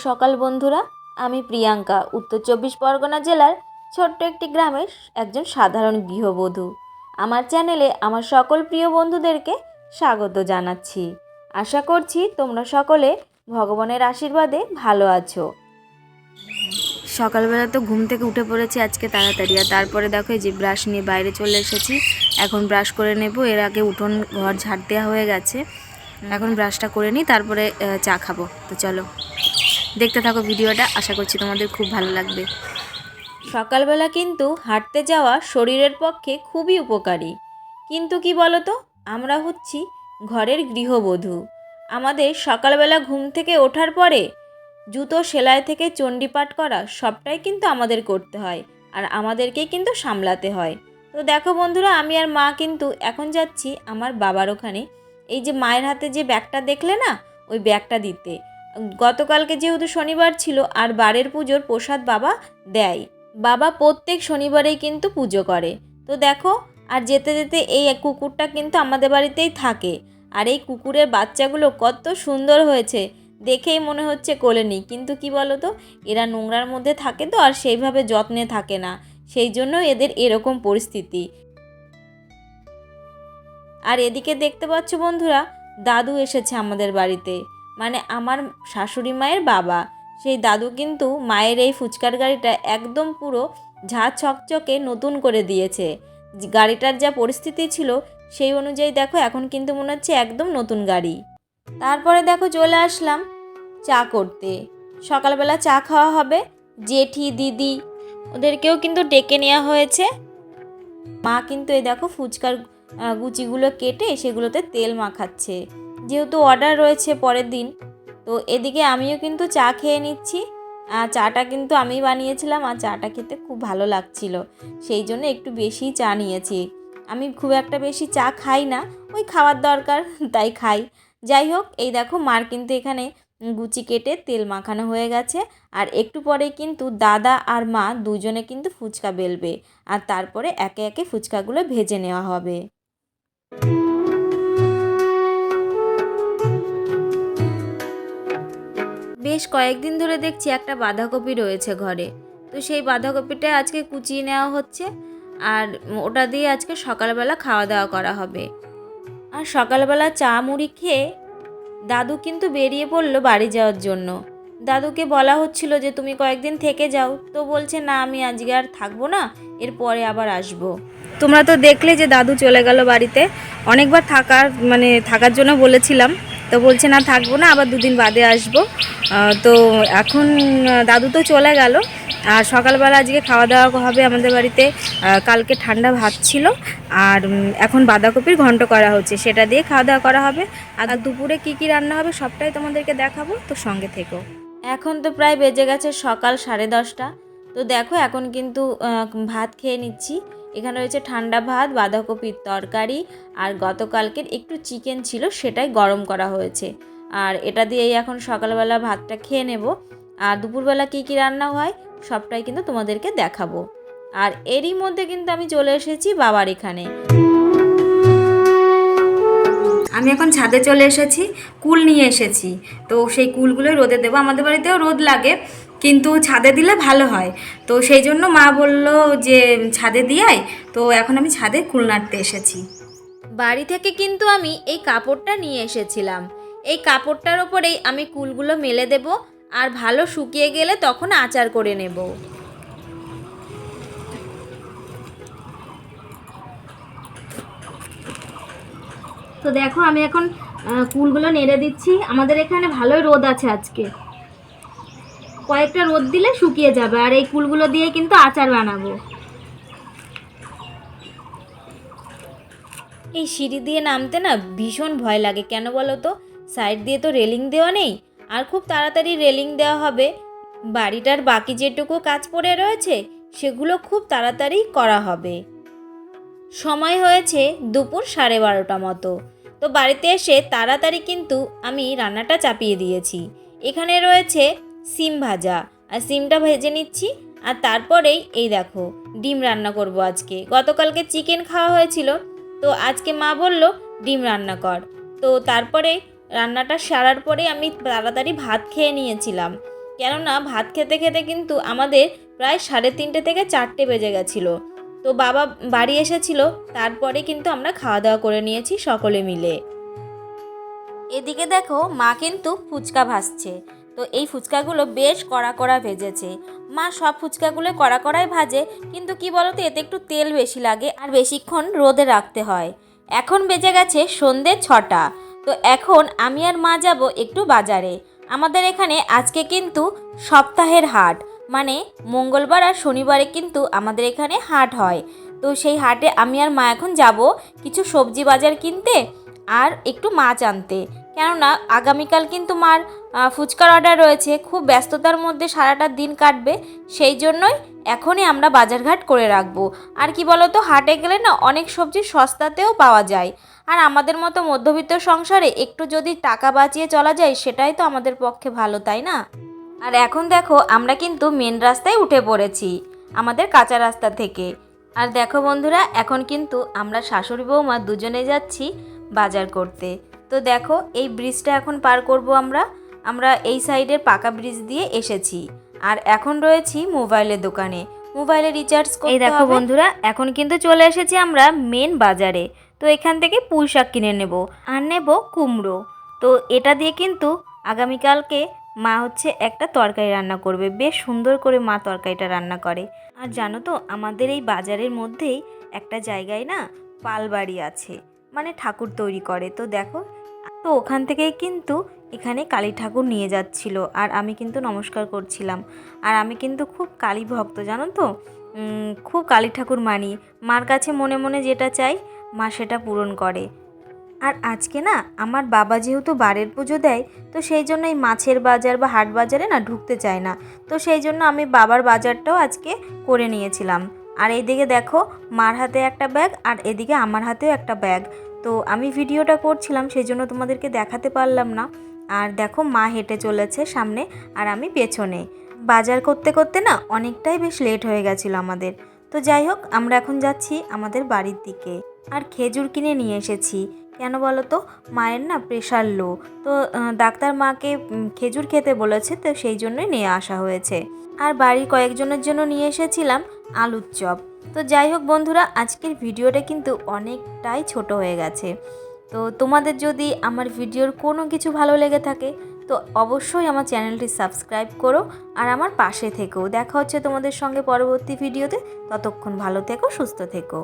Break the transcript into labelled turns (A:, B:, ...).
A: সকাল বন্ধুরা, আমি প্রিয়াঙ্কা উত্তর 24 পরগনা জেলার ছোট্ট একটি গ্রামের একজন সাধারণ গৃহবধূ। আমার চ্যানেলে আমার সকল প্রিয় বন্ধুদেরকে স্বাগত জানাচ্ছি। আশা করছি তোমরা সকলে ভগবানের আশীর্বাদে ভালো আছো। সকালবেলা তো ঘুম থেকে উঠে পড়েছি আজকে তাড়াতাড়ি, আর তারপরে দেখো এই যে ব্রাশ নিয়ে বাইরে চলে এসেছি। এখন ব্রাশ করে নেব। এর আগে উঠোন ঘর ঝাড় দেওয়া হয়ে গেছে, এখন ব্রাশটা করে নিই, তারপরে চা খাবো। তো চলো দেখতে থাকো ভিডিওটা, আশা করছি তোমাদের খুব ভালো লাগবে। সকালবেলা কিন্তু হাঁটতে যাওয়া শরীরের পক্ষে খুবই উপকারী, কিন্তু কি বলো তো, আমরা হচ্ছি ঘরের গৃহবধূ। আমাদের সকালবেলা ঘুম থেকে ওঠার পরে জুতো সেলাই থেকে চণ্ডীপাঠ করা সবটাই কিন্তু আমাদের করতে হয়, আর আমাদেরকেই কিন্তু সামলাতে হয়। তো দেখো বন্ধুরা, আমি আর মা কিন্তু এখন যাচ্ছি আমার বাবার ওখানে। এই যে মায়ের হাতে যে ব্যাগটা দেখলে না, ওই ব্যাগটা দিতে। গতকালকে যেহেতু শনিবার ছিল, আর বারের পুজোর প্রসাদ বাবা দেয়। বাবা প্রত্যেক শনিবারেই কিন্তু পুজো করে। তো দেখো, আর যেতে যেতে এই কুকুরটা কিন্তু আমাদের বাড়িতেই থাকে, আর এই কুকুরের বাচ্চাগুলো কত সুন্দর হয়েছে, দেখেই মনে হচ্ছে কোলে নিই। কিন্তু কি বলো তো, এরা নোংরার মধ্যে থাকে তো, আর সেইভাবে যত্নে থাকে না, সেই জন্য এদের এরকম পরিস্থিতি। আর এদিকে দেখতে পাচ্ছ বন্ধুরা, দাদু এসেছে আমাদের বাড়িতে, মানে আমার শাশুড়ি মায়ের বাবা। সেই দাদু কিন্তু মায়ের এই ফুচকার গাড়িটা একদম পুরো ঝাঁ চকচকে নতুন করে দিয়েছে। গাড়িটার যা পরিস্থিতি ছিল সেই অনুযায়ী দেখো এখন কিন্তু মনে হচ্ছে একদম নতুন গাড়ি। তারপরে দেখো চলে আসলাম চা করতে। সকালবেলা চা খাওয়া হবে, জেঠি দিদি ওদেরকেও কিন্তু ডেকে নেওয়া হয়েছে। মা কিন্তু এই দেখো ফুচকার গুচিগুলো কেটে সেগুলোতে তেল মাখাচ্ছে, যেহেতু অর্ডার রয়েছে পরের দিন। তো এদিকে আমিও কিন্তু চা খেয়ে নিচ্ছি। চাটা কিন্তু আমি বানিয়েছিলাম, আর চাটা খেতে খুব ভালো লাগছিল, সেই জন্য একটু বেশি চা নিয়েছি। আমি খুব একটা বেশি চা খাই না, ওই খাওয়ার দরকার তাই খাই। যাই হোক, এই দেখো মার কিন্তু এখানে গুচি কেটে তেল মাখানো হয়ে গেছে, আর একটু পরেই কিন্তু দাদা আর মা দুজনে কিন্তু ফুচকা বেলবে, আর তারপরে একে একে ফুচকাগুলো ভেজে নেওয়া হবে। বেশ কয়েকদিন ধরে দেখছি একটা বাঁধাকপি রয়েছে ঘরে, তো সেই বাঁধাকপিটা আজকে কুচিয়ে নেওয়া হচ্ছে, আর ওটা দিয়ে আজকে সকালবেলা খাওয়া দাওয়া করা হবে। আর সকালবেলা চা মুড়ি খেয়ে দাদু কিন্তু বেরিয়ে পড়লো বাড়ি যাওয়ার জন্য। দাদুকে বলা হচ্ছিল যে তুমি কয়েকদিন থেকে যাও, তো বলছে না আমি আজকে আর থাকবো না, এরপরে আবার আসবো। তোমরা তো দেখলে যে দাদু চলে গেল বাড়িতে। অনেকবার থাকার জন্য বলেছিলাম, তো বলছে না থাকবো না, আবার দুদিন বাদে আসবো। তো এখন দাদু তো চলে গেল, আর সকালবেলা আজকে খাওয়া দাওয়া হবে আমাদের বাড়িতে। কালকে ঠান্ডা ভাত ছিল, আর এখন বাঁধাকপির ঘন্ট করা হচ্ছে, সেটা দিয়ে খাওয়া দাওয়া করা হবে। আর দুপুরে কি কি রান্না হবে সবটাই তোমাদেরকে দেখাবো, তো সঙ্গে থেকো। এখন তো প্রায় বেজে গেছে সকাল 10:30। তো দেখো এখন কিন্তু ভাত খেয়ে নিচ্ছি। এখানে রয়েছে ঠান্ডা ভাত, বাঁধাকপির তরকারি, আর গতকালকের একটু চিকেন ছিল, সেটাই গরম করা হয়েছে। আর এটা দিয়েই এখন সকালবেলা ভাতটা খেয়ে নেব। আর দুপুরবেলা কী কী রান্না হয় সবটাই কিন্তু তোমাদেরকে দেখাবো। আর এরই মধ্যে কিন্তু আমি চলে এসেছি বাবার এখানে। আমি এখন ছাদে চলে এসেছি, কুল নিয়ে এসেছি। তো সেই কুলগুলোই রোদে দেবো, আমাদের বাড়িতেও রোদ লাগে, কিন্তু ছাদে দিলে ভালো হয়। তো সেই জন্য মা বলল যে ছাদে দিয়াই, তো এখন আমি ছাদে কুল নাড়তে এসেছি। বাড়ি থেকে কিন্তু আমি এই কাপড়টা নিয়ে এসেছিলাম। এই কাপড়টার ওপরেই আমি কুলগুলো মেলে দেব, আর ভালো শুকিয়ে গেলে তখন আচার করে নেব। তো দেখো আমি এখন কুলগুলো নেড়ে দিচ্ছি। আমাদের এখানে ভালোই রোদ আছে আজকে, কয়েকটা রোদ দিলে শুকিয়ে যাবে, আর এই কুলগুলো দিয়ে কিন্তু আচার বানাবো। এই সিঁড়ি দিয়ে নামতে না ভীষণ ভয় লাগে, কেন বলো তো, সাইড দিয়ে তো রেলিং দেওয়া নেই, আর খুব তাড়াতাড়ি রেলিং দেওয়া হবে। বাড়িটার বাকি যেটুকু কাজ পড়ে রয়েছে সেগুলো খুব তাড়াতাড়ি করা হবে। সময় হয়েছে দুপুর 12:30 মতো। তো বাড়িতে এসে তাড়াতাড়ি কিন্তু আমি রান্নাটা চাপিয়ে দিয়েছি। এখানে রয়েছে সিম ভাজা, আর সিমটা ভেজে নিচ্ছি। আর তারপরেই এই দেখো ডিম রান্না করব আজকে। গতকালকে চিকেন খাওয়া হয়েছিল, তো আজকে মা বলল ডিম রান্না কর। তো তারপরে রান্নাটা সারার পরে আমি তাড়াতাড়ি ভাত খেয়ে নিয়েছিলাম। কেননা ভাত খেতে খেতে কিন্তু আমাদের প্রায় 3:30 থেকে 4টে বেজে গেছিলো। তো বাবা বাড়ি এসেছিল, তারপরে কিন্তু আমরা খাওয়া দাওয়া করে নিয়েছি সকলে মিলে। এদিকে দেখো মা কিন্তু ফুচকা ভাজছে। তো এই ফুচকাগুলো বেশ কড়া কড়া ভেজেছে। মা সব ফুচকাগুলো কড়া কড়াই ভাজে, কিন্তু কি বলতো এতে একটু তেল বেশি লাগে আর বেশিক্ষণ রোদে রাখতে হয়। এখন বেজে গেছে সন্ধ্যে 6টা। তো এখন আমি আর মা যাব একটু বাজারে। আমাদের এখানে আজকে কিন্তু সপ্তাহের হাট, মানে মঙ্গলবার আর শনিবারে কিন্তু আমাদের এখানে হাট হয়। তো সেই হাটে আমি আর মা এখন যাব কিছু সবজি বাজার কিনতে আর একটু মাছ আনতে। কেননা আগামীকাল কিন্তু মার ফুচকার অর্ডার রয়েছে, খুব ব্যস্ততার মধ্যে সারাটা দিন কাটবে, সেই জন্যই এখনই আমরা বাজারঘাট করে রাখবো। আর কি বলতো, হাটে গেলে না অনেক সবজি সস্তাতেও পাওয়া যায়। আর আমাদের মতো মধ্যবিত্ত সংসারে একটু যদি টাকা বাঁচিয়ে চলা যায় সেটাই তো আমাদের পক্ষে ভালো, তাই না? আর এখন দেখো আমরা কিন্তু মেন রাস্তায় উঠে পড়েছি আমাদের কাঁচা রাস্তা থেকে। আর দেখো বন্ধুরা, এখন কিন্তু আমরা শাশুড়ি বৌমা দুজনে যাচ্ছি বাজার করতে। তো দেখো এই ব্রিজটা এখন পার করব আমরা এই সাইডের পাকা ব্রিজ দিয়ে এসেছি। আর এখন রয়েছি মোবাইলের দোকানে, মোবাইলে রিচার্জ করতে হবে। এই দেখো বন্ধুরা, এখন কিন্তু চলে এসেছি আমরা মেন বাজারে। তো এখান থেকে পুঁই শাক কিনে নেব আর নেব কুমড়ো। তো এটা দিয়ে কিন্তু আগামীকালকে মা হচ্ছে একটা তরকারি রান্না করবে, বেশ সুন্দর করে মা তরকারিটা রান্না করে। আর জানো তো আমাদের এই বাজারের মধ্যেই একটা জায়গায় না পালবাড়ি আছে, মানে ঠাকুর তৈরি করে। তো দেখো, তো ওখান থেকেই কিন্তু এখানে কালী ঠাকুর নিয়ে যাচ্ছিল, আর আমি কিন্তু নমস্কার করছিলাম। আর আমি কিন্তু খুব কালী ভক্ত, জানো তো, খুব কালী ঠাকুর মানি। মার কাছে মনে মনে যেটা চাই মা সেটা পূরণ করে। আর আজকে না আমার বাবা যেহেতু বারের পুজো দেয়, তো সেই জন্য এই মাছের বাজার বা হাট বাজারে না ঢুকতে চায় না। তো সেই জন্য আমি বাবার বাজারটাও আজকে করে নিয়েছিলাম। আর এইদিকে দেখো মার হাতে একটা ব্যাগ আর এদিকে আমার হাতেও একটা ব্যাগ। তো আমি ভিডিওটা করছিলাম, সেই জন্য তোমাদেরকে দেখাতে পারলাম না। আর দেখো মা হেঁটে চলেছে সামনে আর আমি পেছনে। বাজার করতে করতে না অনেকটাই বেশ লেট হয়ে গেছিলো আমাদের। তো যাই হোক, আমরা এখন যাচ্ছি আমাদের বাড়ির দিকে। আর খেজুর কিনে নিয়ে এসেছি। কেন বলো তো, মায়ের না প্রেশার লো। তো ডাক্তার মাকে খেজুর খেতে বলেছে, তো সেই জন্যই নিয়ে আসা হয়েছে। আর বাড়ির কয়েকজনের জন্য নিয়ে এসেছিলাম আলুর চপ। তো যাই হোক বন্ধুরা, আজকের ভিডিওটা কিন্তু অনেকটাই ছোট হয়ে গেছে। তো তোমাদের যদি আমার ভিডিওর কোনো কিছু ভালো লেগে থাকে তো অবশ্যই আমার চ্যানেলটি সাবস্ক্রাইব করো আর আমার পাশে থেকো। দেখা হচ্ছে তোমাদের সঙ্গে পরবর্তী ভিডিওতে। ততক্ষণ ভালো থেকো, সুস্থ থেকো।